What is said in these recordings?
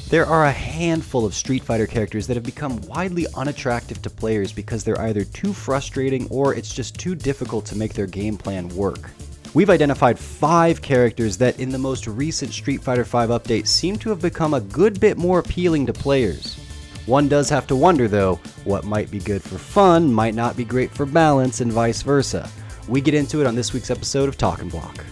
There are a handful of Street Fighter characters that have become widely unattractive to players because they're either too frustrating or it's just too difficult to make their game plan work. We've identified 5 characters that in the most recent Street Fighter V update seem to have become a good bit more appealing to players. One does have to wonder though, what might be good for fun might not be great for balance and vice versa. We get into it on this week's episode of Talkin' Block.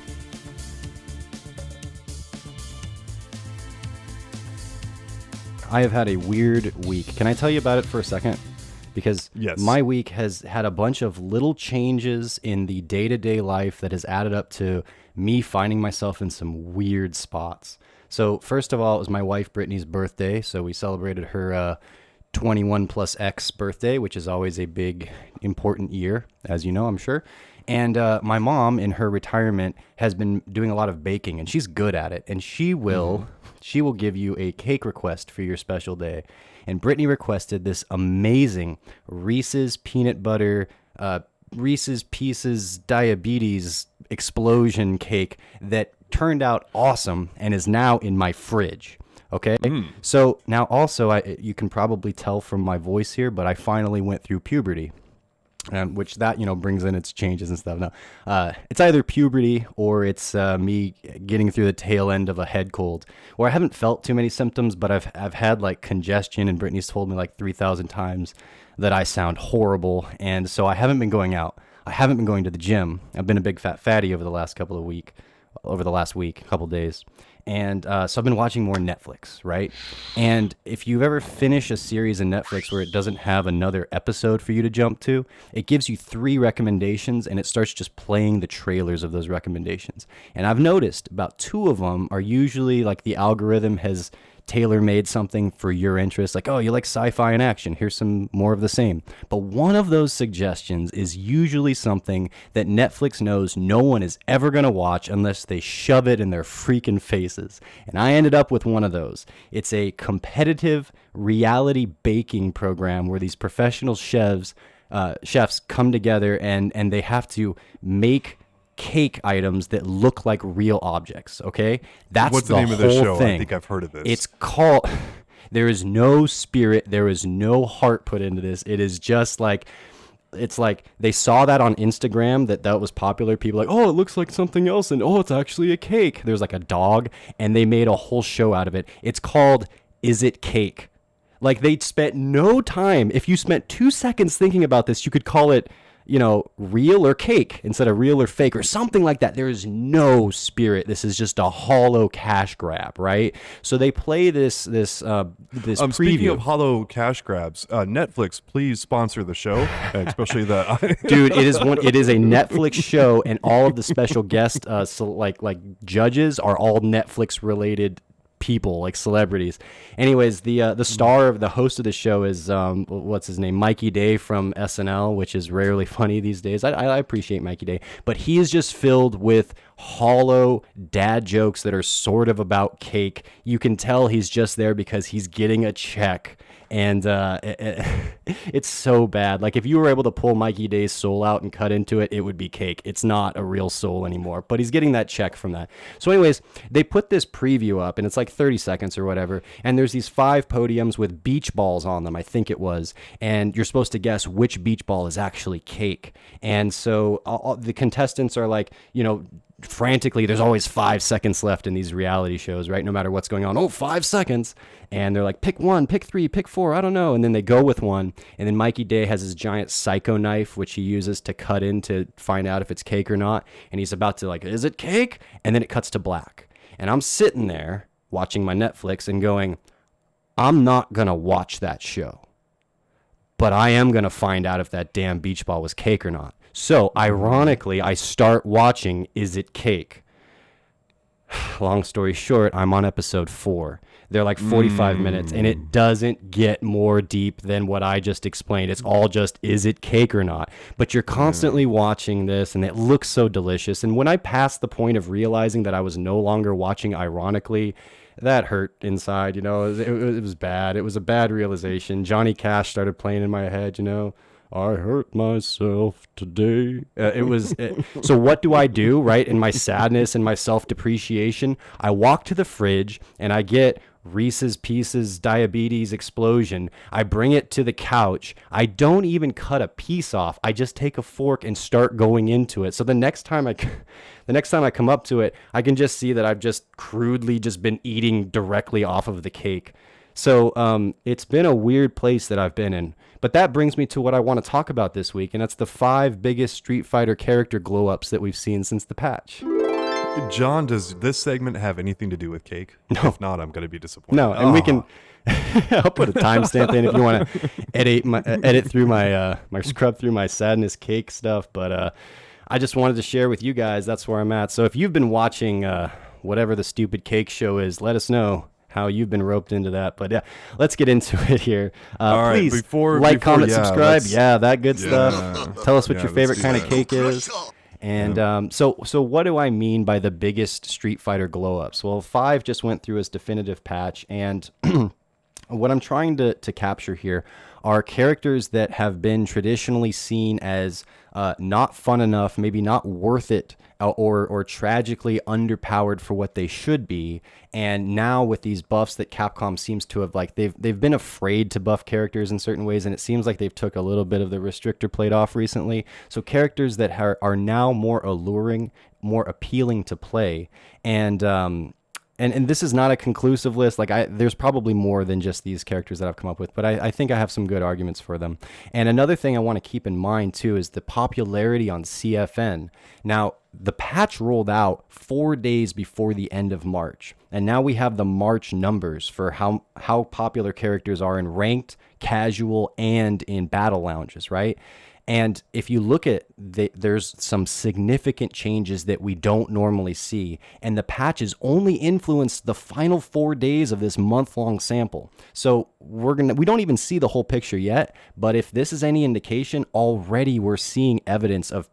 I have had a weird week. Can I tell you about it for a second? Because Yes. My week has had a bunch of little changes in the day-to-day life that has added up to me finding myself in some weird spots. So first of all, it was my wife Brittany's birthday, so we celebrated her 21 plus X birthday, which is always a big, important year, as you know, I'm sure. And my mom, in her retirement, has been doing a lot of baking, and she's good at it. And she will give you a cake request for your special day. And Brittany requested this amazing Reese's peanut butter, Reese's Pieces diabetes explosion cake that turned out awesome and is now in my fridge. Okay, so now also you can probably tell from my voice here, but I finally went through puberty. Which that, brings in its changes and stuff. Now, it's either puberty or it's me getting through the tail end of a head cold, where I haven't felt too many symptoms, but I've had like congestion, and Brittany's told me like 3,000 times that I sound horrible, and so I haven't been going out. I haven't been going to the gym. I've been a big fat fatty over the last couple days. And so I've been watching more Netflix, right? And if you ever finish a series in Netflix where it doesn't have another episode for you to jump to, it gives you 3 recommendations, and it starts just playing the trailers of those recommendations. And I've noticed about 2 of them are usually like the algorithm has tailor-made something for your interest, like, oh, you like sci-fi and action, here's some more of the same. But one of those suggestions is usually something that Netflix knows no one is ever going to watch unless they shove it in their freaking faces. And I ended up with one of those. It's a competitive reality baking program where these professional chefs come together and they have to make cake items that look like real objects. Okay, that's What's the name of this show? Thing. I think I've heard of this. It's called. There is no spirit. There is no heart put into this. It is just like, it's like they saw that on Instagram that was popular. People like, oh, it looks like something else, and oh, it's actually a cake. There's like a dog, and they made a whole show out of it. It's called Is It Cake? Like, they spent no time. If you spent 2 seconds thinking about this, you could call it, real or cake instead of real or fake or something like that. There is no spirit. This is just a hollow cash grab, right? So they play this preview. Speaking of hollow cash grabs, Netflix, please sponsor the show, especially the Dude, it is a Netflix show, and all of the special guest like judges are all Netflix related people, like celebrities. Anyways, the host of the show is what's his name, Mikey Day from SNL, which is rarely funny these days. I appreciate Mikey Day, but he is just filled with hollow dad jokes that are sort of about cake. You can tell he's just there because he's getting a check, and it's so bad. Like, if you were able to pull Mikey Day's soul out and cut into it, it would be cake. It's not a real soul anymore, but he's getting that check from that. So anyways, they put this preview up, and it's like 30 seconds or whatever, and there's these 5 podiums with beach balls on them, I think it was, and you're supposed to guess which beach ball is actually cake. And so all the contestants are like, frantically, there's always 5 seconds left in these reality shows, right? No matter what's going on. 5 seconds. And they're like, pick 1, pick 3, pick 4, I don't know. And then they go with one. And then Mikey Day has his giant psycho knife, which he uses to cut in to find out if it's cake or not. And he's about to, like, is it cake? And then it cuts to black. And I'm sitting there watching my Netflix and going, I'm not going to watch that show, but I am going to find out if that damn beach ball was cake or not. So, ironically, I start watching Is It Cake? Long story short, I'm on episode 4. They're like 45 minutes, and it doesn't get more deep than what I just explained. It's all just, is it cake or not? But you're constantly watching this, and it looks so delicious. And when I passed the point of realizing that I was no longer watching ironically, that hurt inside, it was bad. It was a bad realization. Johnny Cash started playing in my head, I hurt myself today. So what do I do, right? In my sadness and my self-depreciation, I walk to the fridge and I get Reese's Pieces diabetes explosion. I bring it to the couch. I don't even cut a piece off. I just take a fork and start going into it. So the next time I come up to it, I can just see that I've just crudely just been eating directly off of the cake. So it's been a weird place that I've been in. But that brings me to what I want to talk about this week, and that's the 5 biggest Street Fighter character glow-ups that we've seen since the patch. John, does this segment have anything to do with cake? No. If not, I'm going to be disappointed. No, and we can... I'll put a timestamp in if you want to edit through my scrub through my sadness cake stuff. But I just wanted to share with you guys, that's where I'm at. So if you've been watching whatever the stupid cake show is, let us know how you've been roped into that. But yeah, let's get into it here. All right, please comment, subscribe. Yeah, that good stuff. Tell us what your favorite kind of cake is. And so what do I mean by the biggest Street Fighter glow-ups? Well, 5 just went through its definitive patch, and what I'm trying to capture here are characters that have been traditionally seen as not fun enough, maybe not worth it, or tragically underpowered for what they should be. And now with these buffs that Capcom seems to have, like, they've been afraid to buff characters in certain ways, and it seems like they've took a little bit of the restrictor plate off recently. So characters that are now more alluring, more appealing to play, and this is not a conclusive list. Like, there's probably more than just these characters that I've come up with, but I think I have some good arguments for them. And another thing I want to keep in mind, too, is the popularity on CFN. Now, the patch rolled out 4 days before the end of March, and now we have the March numbers for how popular characters are in ranked, casual, and in battle lounges, right? And if you look at there's some significant changes that we don't normally see, and the patches only influenced the final 4 days of this month-long sample. So we don't even see the whole picture yet, but if this is any indication, already we're seeing evidence of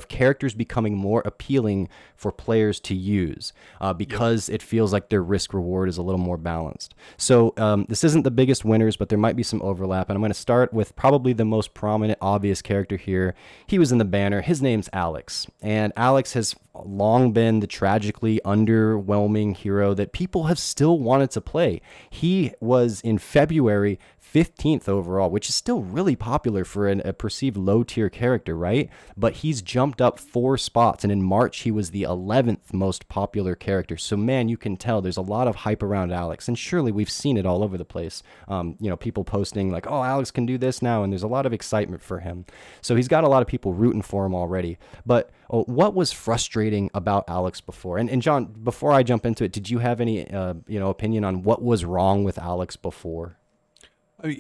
characters becoming more appealing for players to use because it feels like their risk reward is a little more balanced. So this isn't the biggest winners, but there might be some overlap. And I'm going to start with probably the most prominent, obvious character here. He was in the banner. His name's Alex. And Alex has long been the tragically underwhelming hero that people have still wanted to play. He was in February 15th overall, which is still really popular for a perceived low-tier character, right? But he's jumped up 4 spots, and in March, he was the 11th most popular character. So, man, you can tell there's a lot of hype around Alex, and surely we've seen it all over the place. People posting like, oh, Alex can do this now, and there's a lot of excitement for him. So he's got a lot of people rooting for him already. But what was frustrating about Alex before? And John, before I jump into it, did you have any opinion on what was wrong with Alex before? I mean,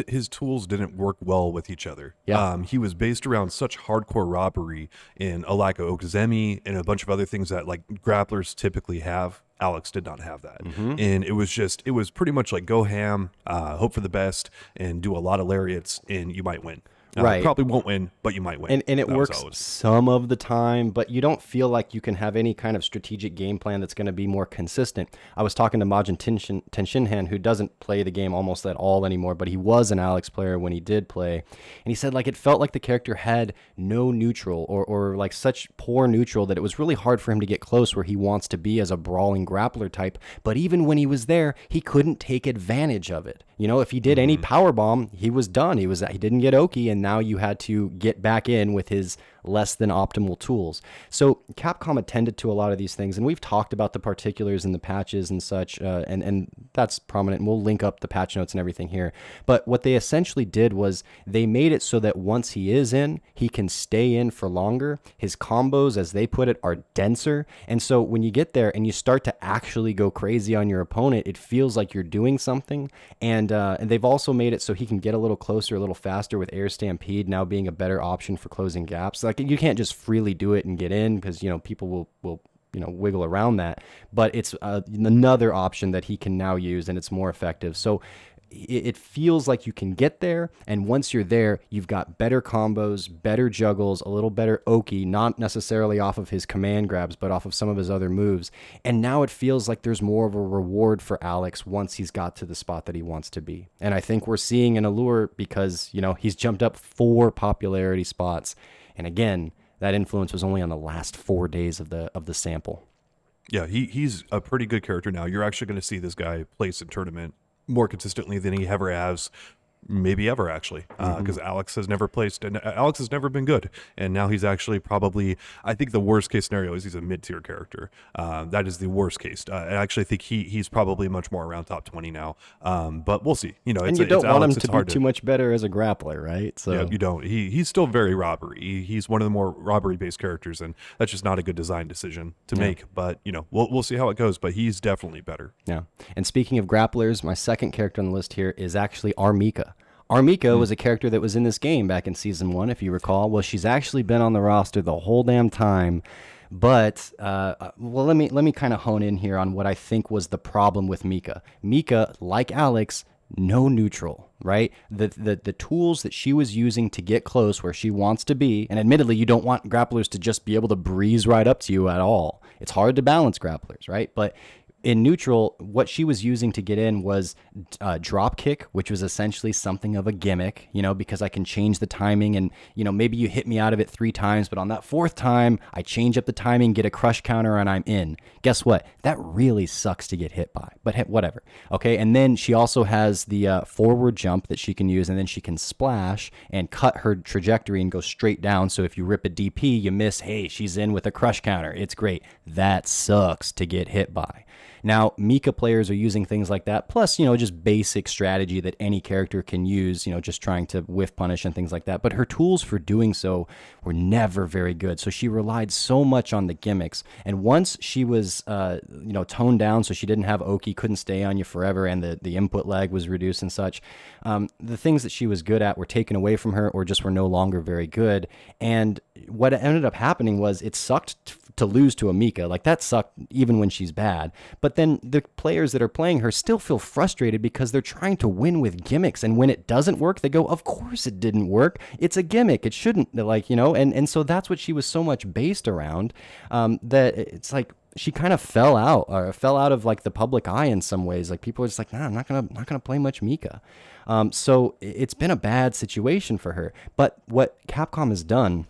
his tools didn't work well with each other. Yeah. He was based around such hardcore robbery in a lack of Okazemi and a bunch of other things that like grapplers typically have. Alex did not have that. Mm-hmm. And it was pretty much like go ham, hope for the best, and do a lot of lariats, and you might win. Right. Probably won't win, but you might win. And it works some of the time, but you don't feel like you can have any kind of strategic game plan that's going to be more consistent. I was talking to Majin Tenshinhan, who doesn't play the game almost at all anymore, but he was an Alex player when he did play. And he said like it felt like the character had no neutral or like such poor neutral that it was really hard for him to get close where he wants to be as a brawling grappler type. But even when he was there, he couldn't take advantage of it. You know, if he did any power bomb, he was done. He didn't get Oki, and now you had to get back in with his less than optimal tools. So Capcom attended to a lot of these things, and we've talked about the particulars in the patches and such, and that's prominent, and we'll link up the patch notes and everything here. But what they essentially did was they made it so that once he is in, he can stay in for longer. His combos, as they put it, are denser, and so when you get there and you start to actually go crazy on your opponent, it feels like you're doing something. And they've also made it so he can get a little closer, a little faster, with Air Stampede now being a better option for closing gaps. Like, you can't just freely do it and get in because, people will wiggle around that. But it's another option that he can now use, and it's more effective. So it feels like you can get there, and once you're there, you've got better combos, better juggles, a little better Oki, not necessarily off of his command grabs, but off of some of his other moves. And now it feels like there's more of a reward for Alex once he's got to the spot that he wants to be. And I think we're seeing an allure because, he's jumped up 4 popularity spots. And again, that influence was only on the last 4 days of the sample. Yeah, he's a pretty good character now. You're actually going to see this guy place in tournament more consistently than he ever has, maybe ever actually, because Alex has never placed, and Alex has never been good, and now he's actually probably, I think the worst case scenario is he's a mid-tier character. That is the worst case. I actually think he's probably much more around top 20 now, but we'll see. You know, And it's, you don't it's want Alex. him It's to hard be too much better as a grappler, right? So Yeah, you don't. He's still very robbery. He's one of the more robbery based characters, and that's just not a good design decision to make. But you know, we'll see how it goes. But he's definitely better. yeah. And speaking of grapplers, my second character on the list here is actually Armika. Armika was a character that was in this game back in season 1, if you recall. Well, she's actually been on the roster the whole damn time. But well, let me kind of hone in here on what I think was the problem with Mika. Mika, like Alex, no neutral, right? The tools that she was using to get close where she wants to be, and admittedly, you don't want grapplers to just be able to breeze right up to you at all. It's hard to balance grapplers, right? But in neutral, what she was using to get in was drop kick, which was essentially something of a gimmick, you know, because I can change the timing and, you know, maybe you hit me out of it 3 times, but on that 4th time, I change up the timing, get a crush counter, and I'm in. Guess what? That really sucks to get hit by, but whatever. Okay, and then she also has the forward jump that she can use, and then she can splash and cut her trajectory and go straight down. So if you rip a DP, you miss, hey, she's in with a crush counter. It's great. That sucks to get hit by. Now, Mika players are using things like that, plus, you know, just basic strategy that any character can use, you know, just trying to whiff punish and things like that. But her tools for doing so were never very good. So she relied so much on the gimmicks. And once she was, you know, toned down so she didn't have Oki, couldn't stay on you forever, and the input lag was reduced and such, the things that she was good at were taken away from her or just were no longer very good. And what ended up happening was it sucked to lose to a Mika. Like, that sucked even when she's bad. But then the players that are playing her still feel frustrated because they're trying to win with gimmicks. And when it doesn't work, they go, of course it didn't work. It's a gimmick. It shouldn't, like, you know, and so that's what she was so much based around, that it's like, she kind of fell out of like the public eye in some ways. Like, people are just like, nah, I'm not gonna play much Mika. So it's been a bad situation for her. But what Capcom has done,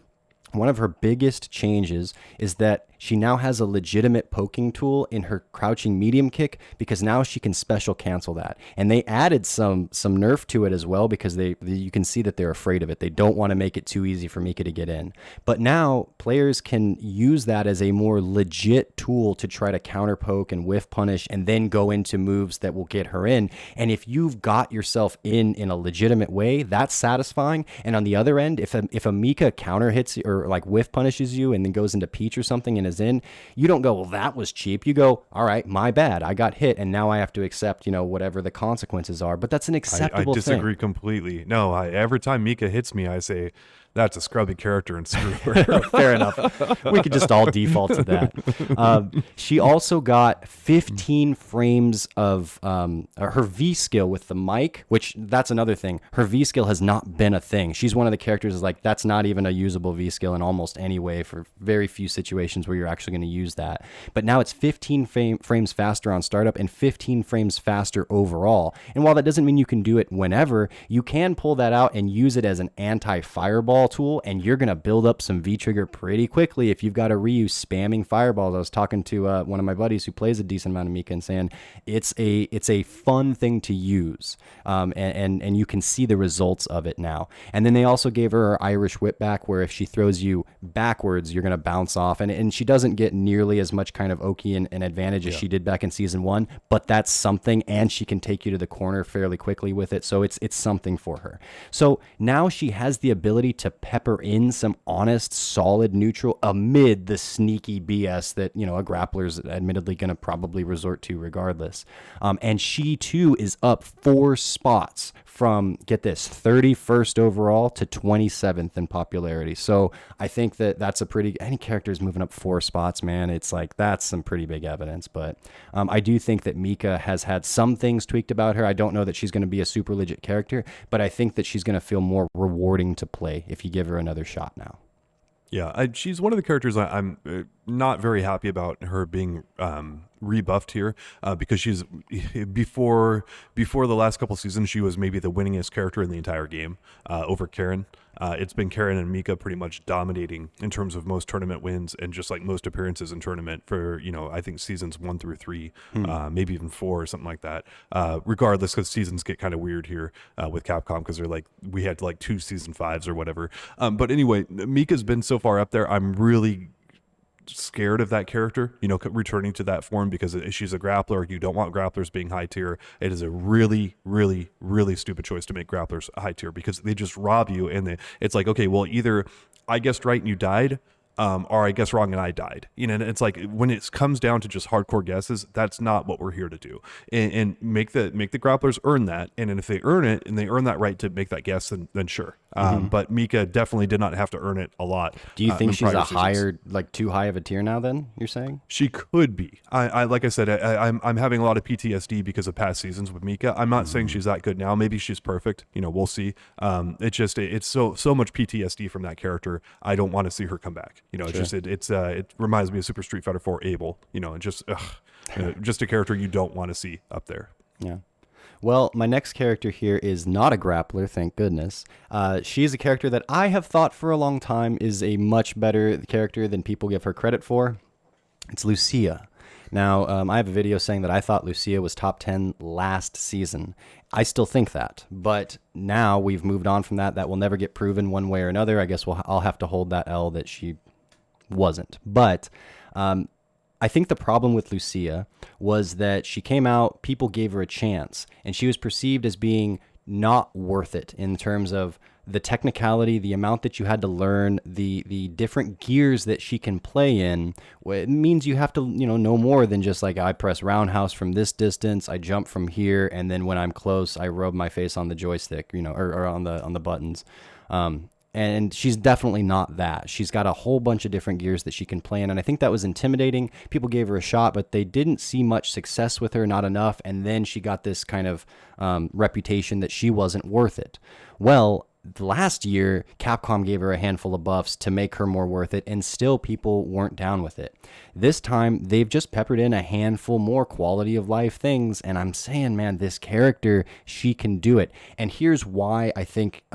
one of her biggest changes, is that she now has a legitimate poking tool in her crouching medium kick, because now she can special cancel that. And they added some nerf to it as well, because you can see that they're afraid of it. They don't want to make it too easy for Mika to get in. But now players can use that as a more legit tool to try to counter poke and whiff punish and then go into moves that will get her in. And if you've got yourself in a legitimate way, that's satisfying. And on the other end, if a Mika counter hits or like whiff punishes you and then goes into Peach or something and is in, you don't go, well, that was cheap. You go, all right, my bad, I got hit, and now I have to accept, you know, whatever the consequences are. But that's an acceptable I disagree thing. completely. No, every time Mika hits me, I say, that's a scrubby character and screw her. Fair enough. We could just all default to that. She also got 15 frames of her V skill with the mic, which that's another thing. Her V skill has not been a thing. She's one of the characters like that's not even a usable V skill in almost any way, for very few situations where you're actually going to use that. But now it's 15 frames faster on startup and 15 frames faster overall. And while that doesn't mean you can do it whenever, you can pull that out and use it as an anti-fireball tool, and you're going to build up some V-trigger pretty quickly if you've got a Ryu spamming fireballs. I was talking to one of my buddies who plays a decent amount of Mika and saying it's a fun thing to use, and you can see the results of it now. And then they also gave her her Irish whip back, where if she throws you backwards, you're going to bounce off, and she doesn't get nearly as much kind of Oki and advantage as she did back in season 1, but that's something, and she can take you to the corner fairly quickly with it, so it's something for her. So now she has the ability to pepper in some honest, solid neutral amid the sneaky BS that, you know, a grappler's admittedly going to probably resort to regardless. And she too is up 4 spots from, get this, 31st overall to 27th in popularity. So I think that's a pretty, any character is moving up 4 spots, man. It's like, that's some pretty big evidence. But I do think that Mika has had some things tweaked about her. I don't know that she's going to be a super legit character, but I think that she's going to feel more rewarding to play if you give her another shot now. Yeah, she's one of the characters I'm not very happy about her being rebuffed here, because she's before the last couple seasons she was maybe the winningest character in the entire game over Karen. it's been Karen and Mika pretty much dominating in terms of most tournament wins and just like most appearances in tournament for, I think seasons 1 through 3, maybe even 4 or something like that. Regardless, because seasons get kind of weird here with Capcom, because they're like, we had like 2 season 5s or whatever. But anyway, Mika's been so far up there. I'm really scared of that character, returning to that form, because she's a grappler. You don't want grapplers being high tier. It is a really, really, really stupid choice to make grapplers high tier, because they just rob you, and it's like, okay, well, either I guessed right and you died, or I guessed wrong and I died. And it's like, when it comes down to just hardcore guesses, that's not what we're here to do. And make the grapplers earn that. And then if they earn it and they earn that right to make that guess, then sure. But Mika definitely did not have to earn it a lot. Do you think she's a seasons. too high of a tier now then, you're saying? She could be. I like I said, I'm having a lot of PTSD because of past seasons with Mika. I'm not saying she's that good now. Maybe she's perfect. We'll see. It's so much PTSD from that character. I don't want to see her come back. Sure. It reminds me of Super Street Fighter 4 Abel. Just a character you don't want to see up there. Yeah. Well, my next character here is not a grappler, thank goodness. She is a character that I have thought for a long time is a much better character than people give her credit for. It's Lucia. Now, I have a video saying that I thought Lucia was top 10 last season. I still think that, but now we've moved on from that. That will never get proven one way or another. I guess I'll have to hold that L that she wasn't. But I think the problem with Lucia was that she came out, people gave her a chance, and she was perceived as being not worth it in terms of the technicality, the amount that you had to learn, the different gears that she can play in. It means you have to know more than just like, I press roundhouse from this distance, I jump from here, and then when I'm close, I rub my face on the joystick, or on the buttons. And she's definitely not that. She's got a whole bunch of different gears that she can play in, and I think that was intimidating. People gave her a shot, but they didn't see much success with her, not enough, and then she got this kind of reputation that she wasn't worth it. Well, last year, Capcom gave her a handful of buffs to make her more worth it, and still people weren't down with it. This time, they've just peppered in a handful more quality of life things, and I'm saying, man, this character, she can do it. And here's why I think...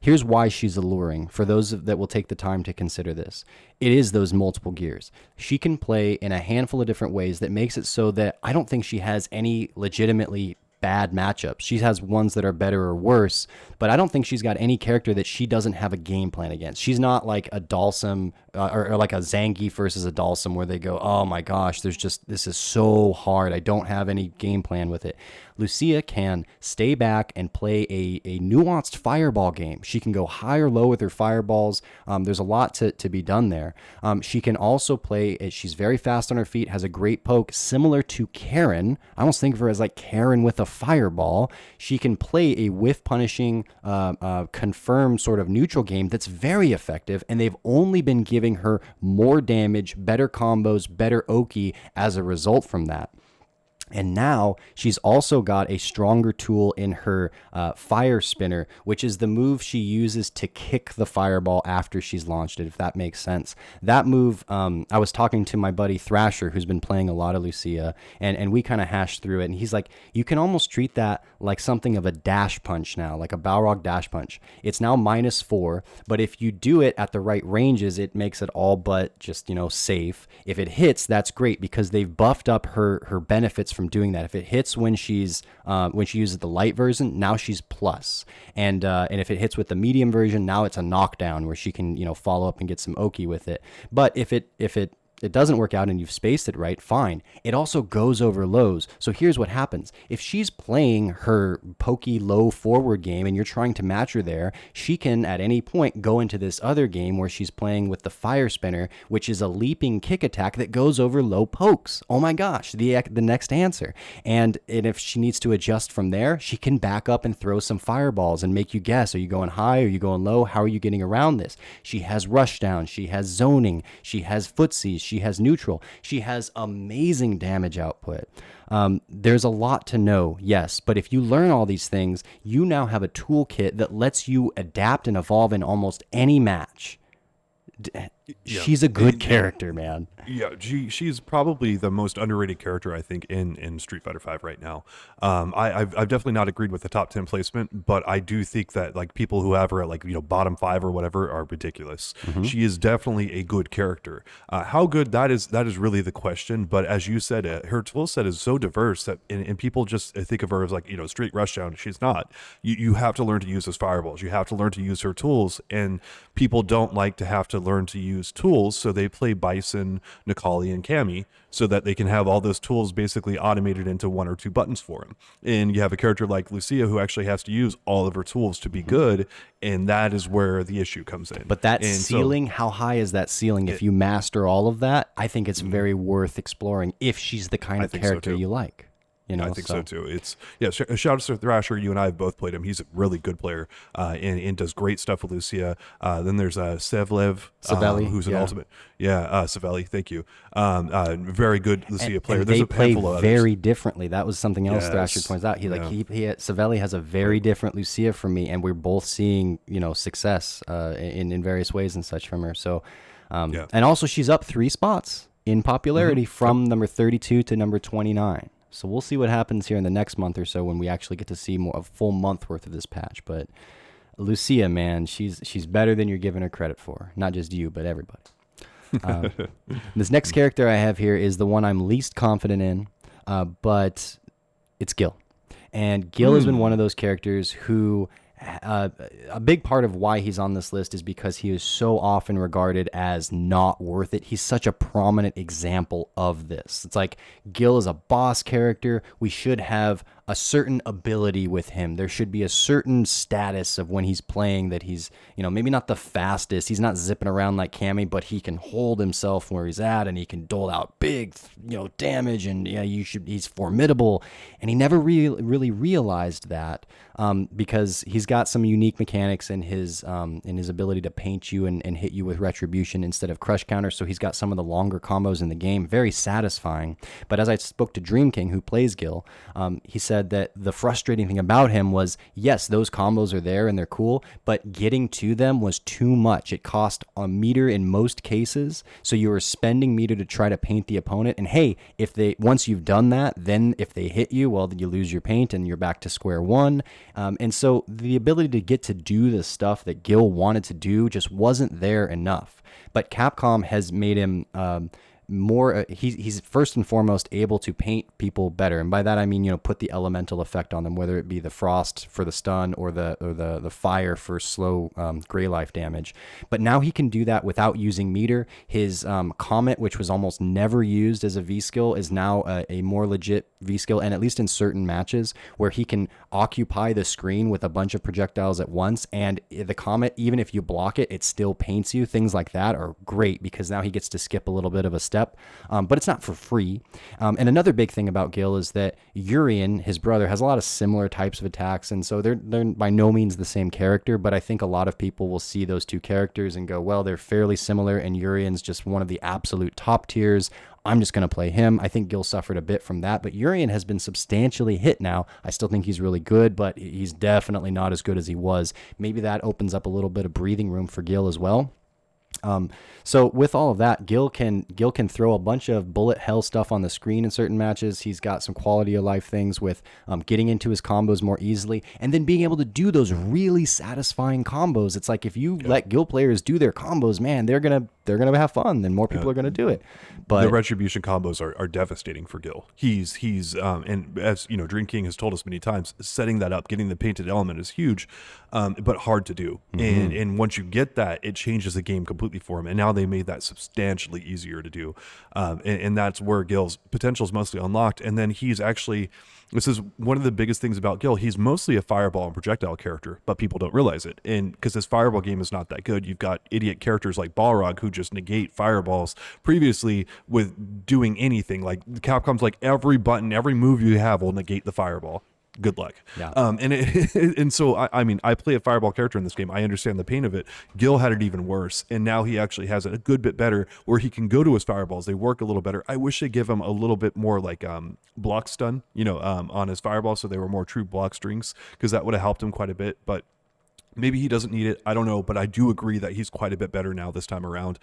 Here's why she's alluring for those that will take the time to consider this. It is those multiple gears. She can play in a handful of different ways that makes it so that I don't think she has any legitimately bad matchups. She has ones that are better or worse, but I don't think she's got any character that she doesn't have a game plan against. She's not like a Dalsum or like a Zangief versus a Dalsum where they go, oh my gosh, this is so hard. I don't have any game plan with it. Lucia can stay back and play a nuanced fireball game. She can go high or low with her fireballs. There's a lot to be done there. She can also play, she's very fast on her feet, has a great poke, similar to Karen. I almost think of her as like Karen with a fireball. She can play a whiff punishing, confirmed sort of neutral game that's very effective, and they've only been giving her more damage, better combos, better Oki as a result from that. And now she's also got a stronger tool in her fire spinner, which is the move she uses to kick the fireball after she's launched it, if that makes sense. That move, I was talking to my buddy Thrasher, who's been playing a lot of Lucia, and we kind of hashed through it. And he's like, you can almost treat that like something of a dash punch now, like a Balrog dash punch. It's now -4, but if you do it at the right ranges, it makes it all but just, safe. If it hits, that's great because they've buffed up her benefits from doing that. If it hits when she uses the light version, now she's plus, and if it hits with the medium version, now it's a knockdown where she can follow up and get some Oki with it. But if it doesn't work out and you've spaced it right, fine. It also goes over lows. So here's what happens. If she's playing her pokey low forward game and you're trying to match her there, she can at any point go into this other game where she's playing with the fire spinner, which is a leaping kick attack that goes over low pokes. Oh my gosh, the next answer. And if she needs to adjust from there, she can back up and throw some fireballs and make you guess. Are you going high? Are you going low? How are you getting around this? She has rushdown. She has zoning. She has footsies. She has neutral. She has amazing damage output. There's a lot to know, yes, but if you learn all these things, you now have a toolkit that lets you adapt and evolve in almost any match. Yeah. She's a good character, man. Yeah, she's probably the most underrated character I think in Street Fighter V right now. I've definitely not agreed with the top 10 placement, but I do think that like people who have her at like bottom 5 or whatever are ridiculous. She is definitely a good character. How good that is really the question. But as you said, her tool set is so diverse that and people just think of her as like straight rushdown. She's not. You have to learn to use those fireballs. You have to learn to use her tools, and people don't like to have to learn to use tools, so they play Bison, Nikali, and Cammy so that they can have all those tools basically automated into 1 or 2 buttons for them. And you have a character like Lucia who actually has to use all of her tools to be good, and that is where the issue comes in. But that ceiling, how high is that ceiling? If you master all of that, I think it's very worth exploring if she's the kind of character you like. I think so too. It's shout out to Thrasher. You and I have both played him. He's a really good player, and does great stuff with Lucia. Then there's Savelli, who's an ultimate. Savelli. Thank you. Very good Lucia player. And there's they a play handful of very differently. That was something else Yes. Thrasher points out. Savelli has a very different Lucia from me, and we're both seeing success in various ways and such from her. So, and also she's up 3 spots in popularity from number 32 to number 29. So we'll see what happens here in the next month or so when we actually get to see a full month worth of this patch. But Lucia, man, she's better than you're giving her credit for. Not just you, but everybody. This next character I have here is the one I'm least confident in, but it's Gil. And Gil has been one of those characters who... a big part of why he's on this list is because he is so often regarded as not worth it. He's such a prominent example of this. It's like Gil is a boss character. We should have a certain ability with him. There should be a certain status of when he's playing that he's, maybe not the fastest. He's not zipping around like Cammy, but he can hold himself where he's at and he can dole out big, damage, and he's formidable. And he never really realized that because he's got some unique mechanics in his ability to paint you and hit you with retribution instead of crush counter. So he's got some of the longer combos in the game, very satisfying. But as I spoke to Dream King, who plays Gil, he said that the frustrating thing about him was, yes, those combos are there and they're cool, but getting to them was too much. It cost a meter in most cases, so you were spending meter to try to paint the opponent. And hey, once you've done that, then if they hit you, well, then you lose your paint and you're back to square one. And so the ability to get to do the stuff that Gil wanted to do just wasn't there enough. But Capcom has made him more he's first and foremost able to paint people better, and by that I mean put the elemental effect on them, whether it be the frost for the stun or the fire for slow gray life damage. But now he can do that without using meter. His comet, which was almost never used as a V skill, is now a more legit V skill, and at least in certain matches where he can occupy the screen with a bunch of projectiles at once, and the comet, even if you block it, it still paints you. Things like that are great because now he gets to skip a little bit of a step, but it's not for free. And another big thing about Gil is that Urien, his brother, has a lot of similar types of attacks, and so they're by no means the same character, but I think a lot of people will see those two characters and go, well, they're fairly similar, and Urien's just one of the absolute top tiers. I'm just going to play him. I think Gil suffered a bit from that, but Urien has been substantially hit now. I still think he's really good, but he's definitely not as good as he was. Maybe that opens up a little bit of breathing room for Gil as well. So with all of that, Gil can throw a bunch of bullet hell stuff on the screen in certain matches. He's got some quality of life things with getting into his combos more easily, and then being able to do those really satisfying combos. It's like if you let Gil players do their combos, man, they're gonna have fun. Then more people are gonna do it. But the retribution combos are devastating for Gil. He's and as Dream King has told us many times, setting that up, getting the painted element is huge, but hard to do. And once you get that, it changes the game completely for him. And now they made that substantially easier to do. And that's where Gil's potential is mostly unlocked. And then this is one of the biggest things about Gil. He's mostly a fireball and projectile character, but people don't realize it. And because his fireball game is not that good, you've got idiot characters like Balrog who just negate fireballs previously with doing anything. Like Capcom's like every button, every move you have will negate the fireball. Good luck. Yeah. And so I play a fireball character in this game. I understand the pain of it. Gil had it even worse, and now he actually has it a good bit better, where he can go to his fireballs. They work a little better. I wish they give him a little bit more like block stun, on his fireball, so they were more true block strings, because that would have helped him quite a bit. But Maybe he doesn't need it. I don't know, but I do agree that he's quite a bit better now this time around.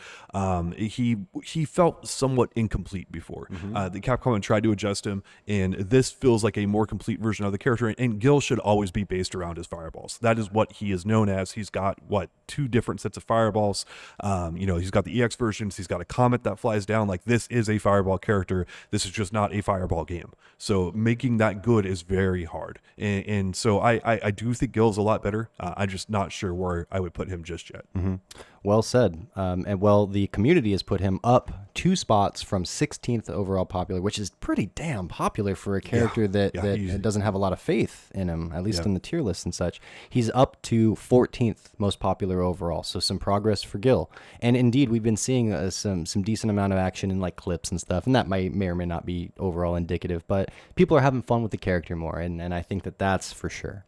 He felt somewhat incomplete before. The Capcom had tried to adjust him, and this feels like a more complete version of the character. And Gil should always be based around his fireballs. That is what he is known as. He's got two different sets of fireballs. He's got the EX versions. He's got a comet that flies down. Like, this is a fireball character. This is just not a fireball game. So making that good is very hard. And so I do think Gil's a lot better. I'm just not sure where I would put him just yet. Well said. The community has put him up 2 spots from 16th overall popular, which is pretty damn popular for a character that doesn't have a lot of faith in him, at least in the tier list and such. He's up to 14th most popular overall, so some progress for Gil. And indeed, we've been seeing some decent amount of action in like clips and stuff, and that may or may not be overall indicative, but people are having fun with the character more, and I think that's for sure.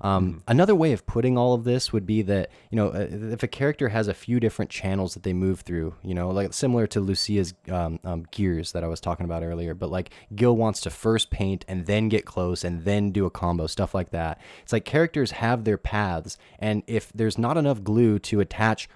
Another way of putting all of this would be that, if a character has a few different channels that they move through, like similar to Lucia's gears that I was talking about earlier, but like Gil wants to first paint and then get close and then do a combo, stuff like that. It's like characters have their paths, and if there's not enough glue to attach,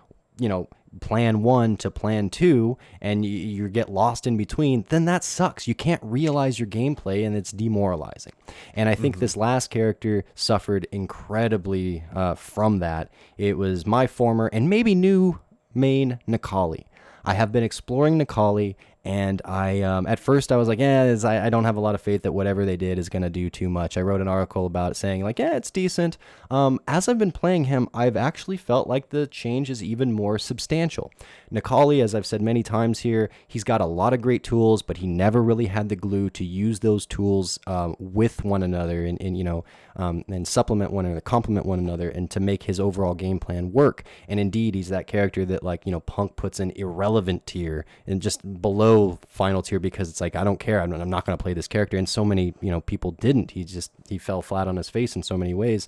plan 1 to plan 2 and you get lost in between, then that sucks. You can't realize your gameplay and it's demoralizing. And I think this last character suffered incredibly from that. It was my former and maybe new main Necalli. I have been exploring Necalli, and I at first I was like, I don't have a lot of faith that whatever they did is going to do too much. I wrote an article about it saying like, it's decent. As I've been playing him, I've actually felt like the change is even more substantial. Necalli, as I've said many times here, he's got a lot of great tools, but he never really had the glue to use those tools with one another and supplement one another, complement one another, and to make his overall game plan work. And indeed, he's that character that Punk puts in irrelevant tier and just below final tier because it's like, I don't care. I'm not going to play this character. And so many, people didn't. He fell flat on his face in so many ways.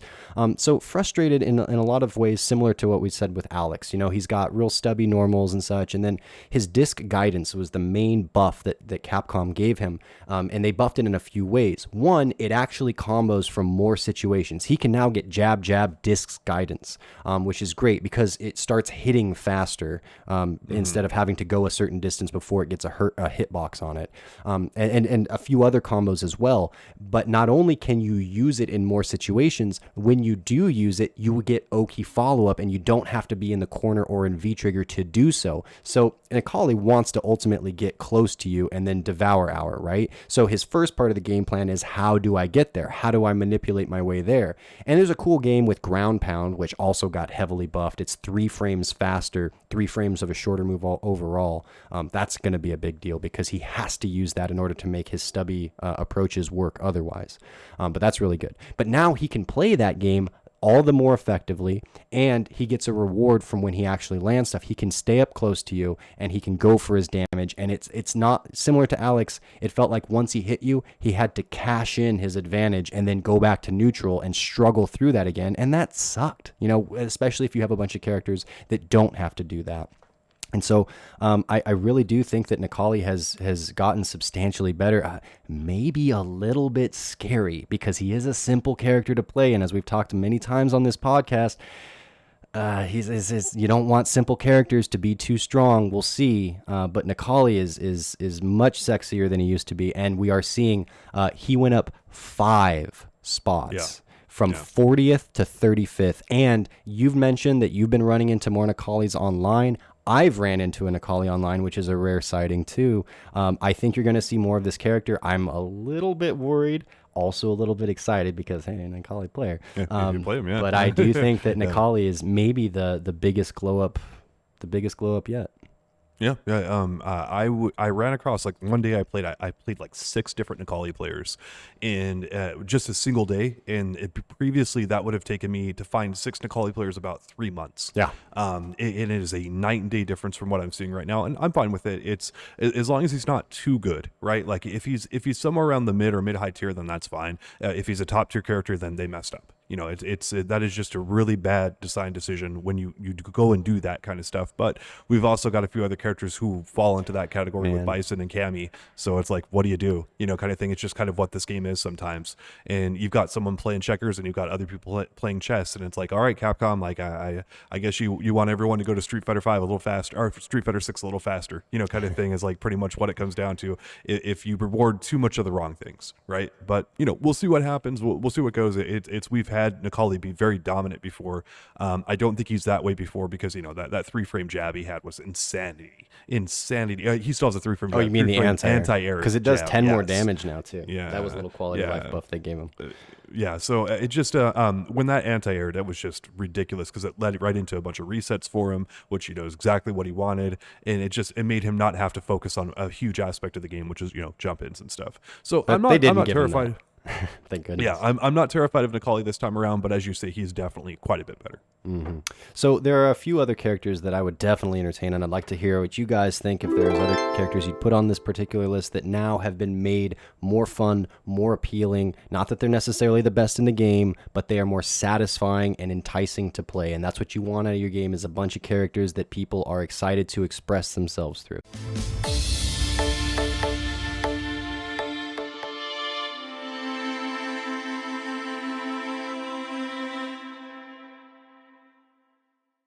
So frustrated in a lot of ways, similar to what we said with Alex. He's got real stubby normals and such. And then his disc guidance was the main buff that Capcom gave him. And they buffed it in a few ways. One, it actually combos from more situations. He can now get jab, discs guidance, which is great because it starts hitting faster instead of having to go a certain distance before it gets a hitbox on it, and a few other combos as well. But not only can you use it in more situations, when you do use it, you will get Oki follow-up, and you don't have to be in the corner or in V-trigger to do so. So Necalli wants to ultimately get close to you and then devour hour, right? So his first part of the game plan is, how do I get there? How do I manipulate my way there? And there's a cool game with Ground Pound, which also got heavily buffed. It's 3 frames faster, 3 frames of a shorter move overall. That's going to be a big deal because he has to use that in order to make his stubby approaches work otherwise. But that's really good. But now he can play that game all the more effectively, and he gets a reward from when he actually lands stuff. He can stay up close to you, and he can go for his damage, and it's not similar to Alex. It felt like once he hit you, he had to cash in his advantage and then go back to neutral and struggle through that again, and that sucked, especially if you have a bunch of characters that don't have to do that. And so I really do think that Necalli has gotten substantially better, maybe a little bit scary because he is a simple character to play. And as we've talked many times on this podcast, you don't want simple characters to be too strong. We'll see. But Necalli is much sexier than he used to be. And we are seeing he went up 5 spots. From 40th to 35th. And you've mentioned that you've been running into more Necallis online. I've ran into a Necalli online, which is a rare sighting too. I think you're going to see more of this character. I'm a little bit worried, also a little bit excited because, hey, Necalli player. You play him, yeah. But I do think that Necalli is maybe the biggest glow up yet. Yeah. I ran across, like, one day I played like 6 different Necalli players in just a single day. And previously that would have taken me to find 6 Necalli players about 3 months. Yeah. It is a night and day difference from what I'm seeing right now. And I'm fine with it. It's as long as he's not too good, right? Like if he's somewhere around the mid or mid high tier, then that's fine. If he's a top tier character, then they messed up. that is just a really bad design decision when you go and do that kind of stuff. But we've also got a few other characters who fall into that category with Bison and Cammy. So it's like, what do you do? Kind of thing. It's just kind of what this game is sometimes. And you've got someone playing checkers and you've got other people playing chess. And it's like, all right, Capcom, like I guess you want everyone to go to Street Fighter 5 a little faster, or Street Fighter 6 a little faster, kind of thing is like pretty much what it comes down to if you reward too much of the wrong things, right? But, we'll see what happens. We'll see what goes. We've had Necalli be very dominant before. I don't think he's that way before because, that 3-frame jab he had was insanity. He still has a 3-frame jab. Oh, you mean the anti-air? Because it does jab, 10 more damage now, too. Yeah. That was a little quality of life buff they gave him. Yeah, so it just when that anti-air, that was just ridiculous because it led right into a bunch of resets for him, which is exactly what he wanted, and it made him not have to focus on a huge aspect of the game, which is jump ins and stuff. So But I'm not terrified. Thank goodness. Yeah, I'm not terrified of Necalli this time around, but as you say, he's definitely quite a bit better. Mm-hmm. So there are a few other characters that I would definitely entertain, and I'd like to hear what you guys think if there's other characters you'd put on this particular list that now have been made more fun, more appealing. Not that they're necessarily the best in the game, but they are more satisfying and enticing to play, and that's what you want out of your game is a bunch of characters that people are excited to express themselves through.